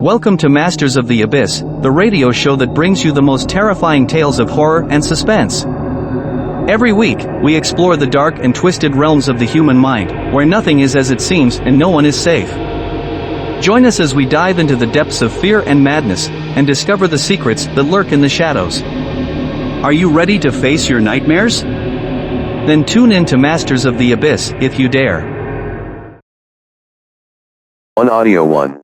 Welcome to Masters of the Abyss, the radio show that brings you the most terrifying tales of horror and suspense. Every week, we explore the dark and twisted realms of the human mind, where nothing is as it seems and no one is safe. Join us as we dive into the depths of fear and madness, and discover the secrets that lurk in the shadows. Are you ready to face your nightmares? Then tune in to Masters of the Abyss, if you dare. On audio 1.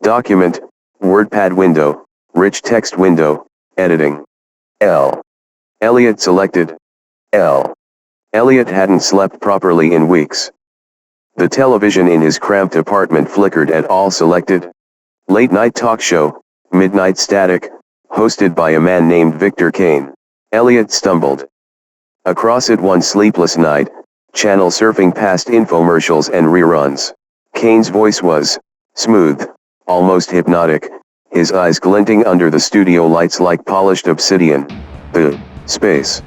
Document, WordPad window, rich text window, editing. L. Elliot selected. L. Elliot hadn't slept properly in weeks. The television in his cramped apartment flickered at all selected. Late night talk show, Midnight Static, hosted by a man named Victor Kane. Elliot stumbled across it one sleepless night, channel surfing past infomercials and reruns. Kane's voice was smooth, almost hypnotic, his eyes glinting under the studio lights like polished obsidian. The space.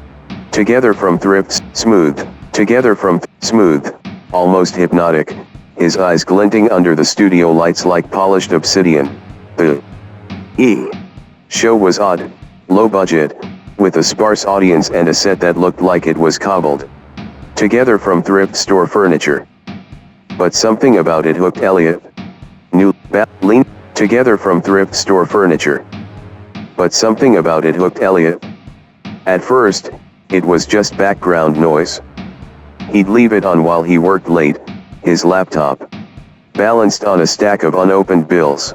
Together from thrifts, smooth, together from smooth, almost hypnotic, his eyes glinting under the studio lights like polished obsidian. The show was odd, low budget, with a sparse audience and a set that looked like it was cobbled together from thrift store furniture. But something about it hooked Elliot. Lean together from thrift store furniture. But something about it hooked Elliot. At first, it was just background noise. He'd leave it on while he worked late, his laptop balanced on a stack of unopened bills.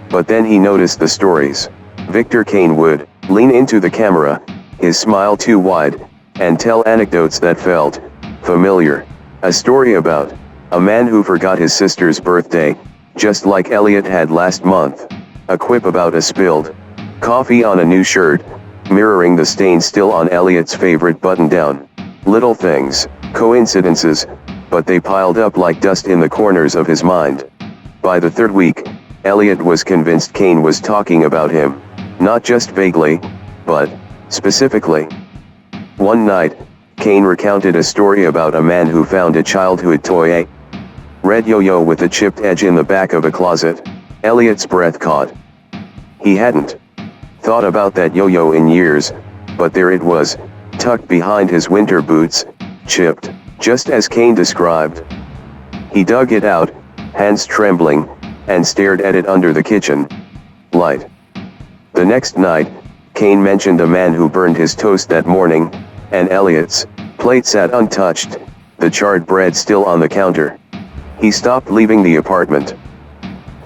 But then he noticed the stories. Victor Kane would lean into the camera, his smile too wide, and tell anecdotes that felt familiar. A story about a man who forgot his sister's birthday, just like Elliot had last month. A quip about a spilled coffee on a new shirt, mirroring the stain still on Elliot's favorite button-down. Little things, coincidences, but they piled up like dust in the corners of his mind. By the third week, Elliot was convinced Kane was talking about him, not just vaguely, but specifically. One night, Kane recounted a story about a man who found a childhood toy, a red yo-yo with a chipped edge in the back of a closet. Elliot's breath caught. He hadn't thought about that yo-yo in years, but there it was, tucked behind his winter boots, chipped, just as Kane described. He dug it out, hands trembling, and stared at it under the kitchen light. The next night, Kane mentioned a man who burned his toast that morning, and Elliot's plate sat untouched, the charred bread still on the counter. He stopped leaving the apartment.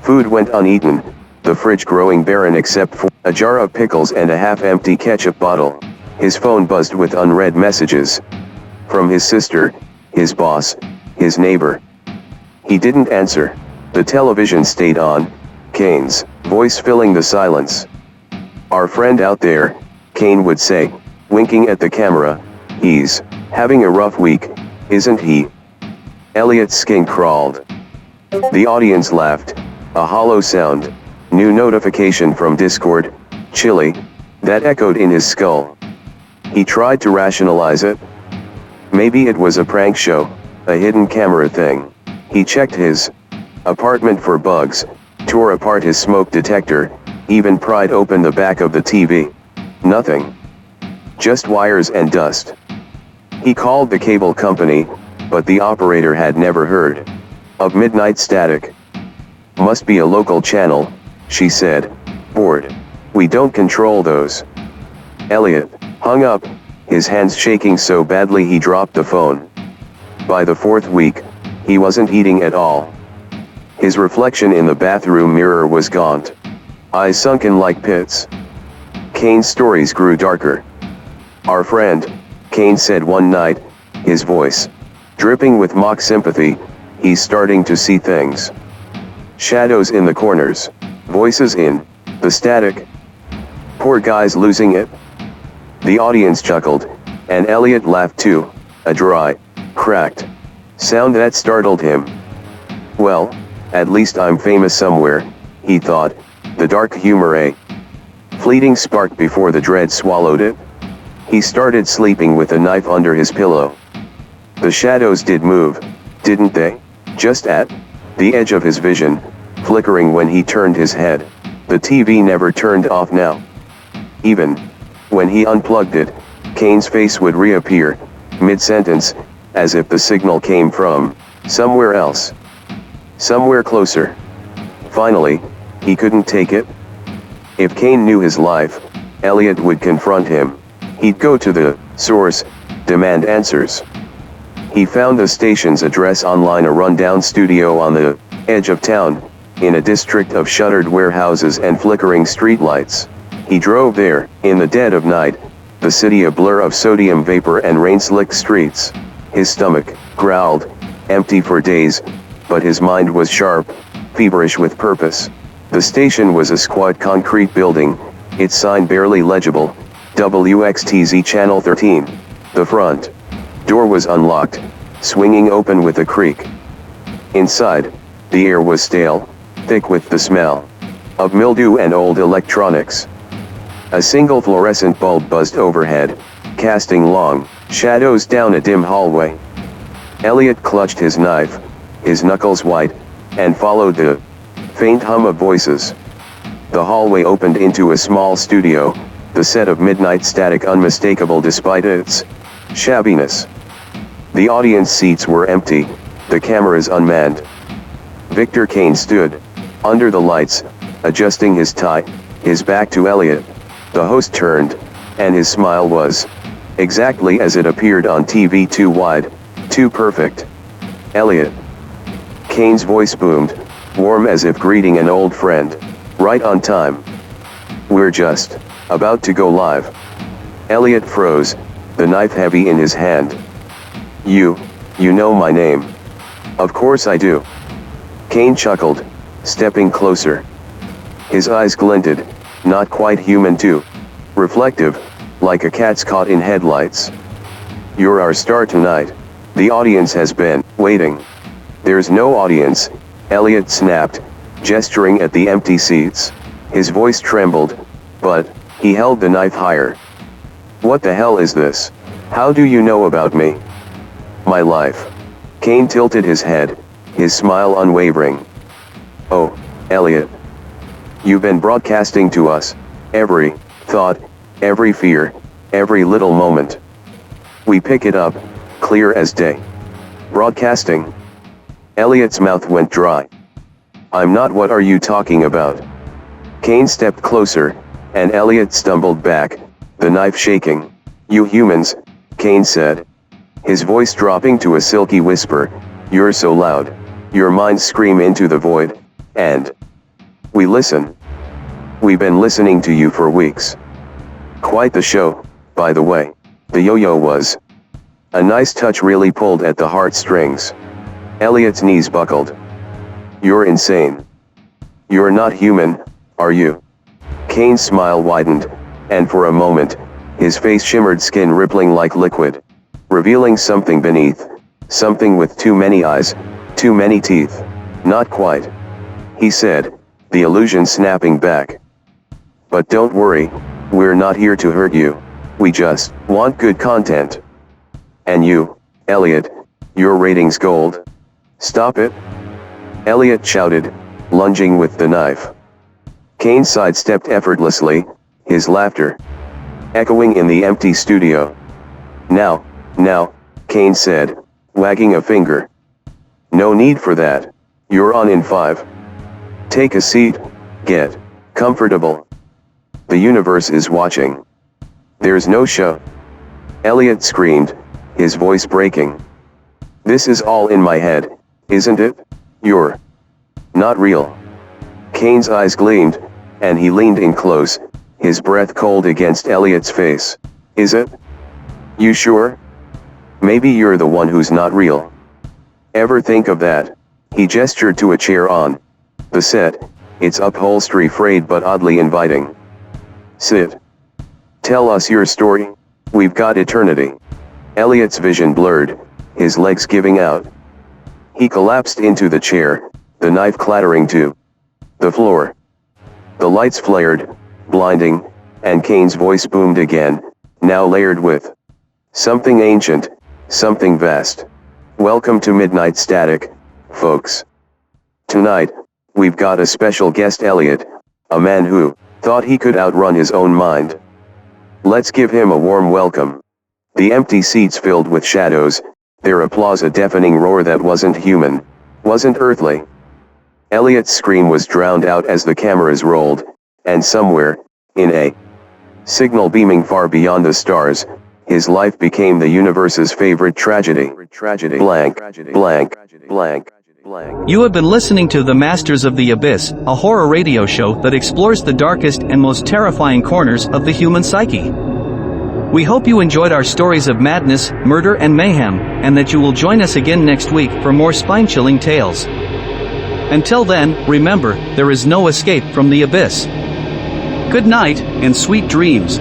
Food went uneaten, the fridge growing barren except for a jar of pickles and a half-empty ketchup bottle. His phone buzzed with unread messages. From his sister, his boss, his neighbor. He didn't answer. The television stayed on, Kane's voice filling the silence. "Our friend out there," Kane would say, winking at the camera, "he's having a rough week, isn't he?" Elliot's skin crawled. The audience laughed, a hollow sound, new notification from Discord, chilly, that echoed in his skull. He tried to rationalize it. Maybe it was a prank show, a hidden camera thing. He checked his apartment for bugs, tore apart his smoke detector, even pried open the back of the TV. Nothing. Just wires and dust. He called the cable company, but the operator had never heard of Midnight Static. "Must be a local channel," she said, bored. "We don't control those." Elliot hung up, his hands shaking so badly he dropped the phone. By the fourth week, he wasn't eating at all. His reflection in the bathroom mirror was gaunt, eyes sunken like pits. Kane's stories grew darker. "Our friend," Kane said one night, his voice dripping with mock sympathy, "he's starting to see things. Shadows in the corners, voices in the static. Poor guy's losing it." The audience chuckled, and Elliot laughed too, a dry, cracked sound that startled him. "Well, at least I'm famous somewhere," he thought, the dark humor a fleeting spark before the dread swallowed it. He started sleeping with a knife under his pillow. The shadows did move, didn't they? Just at the edge of his vision, flickering when he turned his head. The TV never turned off now. Even when he unplugged it, Kane's face would reappear, mid-sentence, as if the signal came from somewhere else. Somewhere closer. Finally, he couldn't take it. If Kane knew his life, Elliot would confront him. He'd go to the source, demand answers. He found the station's address online, a rundown studio on the edge of town, in a district of shuttered warehouses and flickering streetlights. He drove there, in the dead of night, the city a blur of sodium vapor and rain-slicked streets. His stomach growled, empty for days, but his mind was sharp, feverish with purpose. The station was a squat concrete building, its sign barely legible, WXTZ Channel 13. The front door was unlocked, swinging open with a creak. Inside, the air was stale, thick with the smell of mildew and old electronics. A single fluorescent bulb buzzed overhead, casting long shadows down a dim hallway. Elliot clutched his knife, his knuckles white, and followed the faint hum of voices. The hallway opened into a small studio, the set of Midnight Static unmistakable despite its shabbiness. The audience seats were empty, the cameras unmanned. Victor Kane stood under the lights, adjusting his tie, his back to Elliot. The host turned, and his smile was exactly as it appeared on TV, too wide, too perfect. Elliot. Kane's voice boomed, warm as if greeting an old friend. Right on time. We're just about to go live. Elliot froze, the knife heavy in his hand. You know my name. Of course I do. Kane chuckled, stepping closer. His eyes glinted, not quite human too. Reflective, like a cat's caught in headlights. You're our star tonight. The audience has been waiting. There's no audience, Elliot snapped, gesturing at the empty seats. His voice trembled, but he held the knife higher. What the hell is this? How do you know about me? My life. Kane tilted his head, his smile unwavering. Oh, Elliot. You've been broadcasting to us every thought, every fear, every little moment. We pick it up, clear as day. Broadcasting. Elliot's mouth went dry. I'm not. What are you talking about? Kane stepped closer, and Elliot stumbled back, the knife shaking. You humans, Kane said, his voice dropping to a silky whisper, you're so loud, your minds scream into the void, and we listen. We've been listening to you for weeks. Quite the show, by the way. The yo-yo was a nice touch, really pulled at the heartstrings. Elliot's knees buckled. You're insane. You're not human, are you? Kane's smile widened, and for a moment, his face shimmered, skin rippling like liquid, revealing something beneath, something with too many eyes, too many teeth. Not quite, he said, the illusion snapping back. But don't worry, we're not here to hurt you, we just want good content. And you, Elliot, your rating's gold. Stop it! Elliot shouted, lunging with the knife. Kane sidestepped effortlessly, his laughter echoing in the empty studio. Now, Kane said, wagging a finger. No need for that. You're on in 5. Take a seat, get comfortable. The universe is watching. There's no show. Elliot screamed, his voice breaking. This is all in my head, isn't it? You're not real. Kane's eyes gleamed, and he leaned in close, his breath cold against Elliot's face. Is it? You sure? Maybe you're the one who's not real. Ever think of that? He gestured to a chair on the set, its upholstery frayed but oddly inviting. Sit. Tell us your story. We've got eternity. Elliot's vision blurred, his legs giving out. He collapsed into the chair, the knife clattering to the floor. The lights flared, blinding, and Kane's voice boomed again, now layered with something ancient, something vast. Welcome to Midnight Static, folks. Tonight, we've got a special guest, Elliot, a man who thought he could outrun his own mind. Let's give him a warm welcome. The empty seats filled with shadows, their applause a deafening roar that wasn't human, wasn't earthly. Elliot's scream was drowned out as the cameras rolled, and somewhere, in a signal beaming far beyond the stars, his life became the universe's favorite tragedy. Blank, blank, blank, blank. You have been listening to The Masters of the Abyss, a horror radio show that explores the darkest and most terrifying corners of the human psyche. We hope you enjoyed our stories of madness, murder and mayhem, and that you will join us again next week for more spine-chilling tales. Until then, remember, there is no escape from the abyss. Good night, and sweet dreams.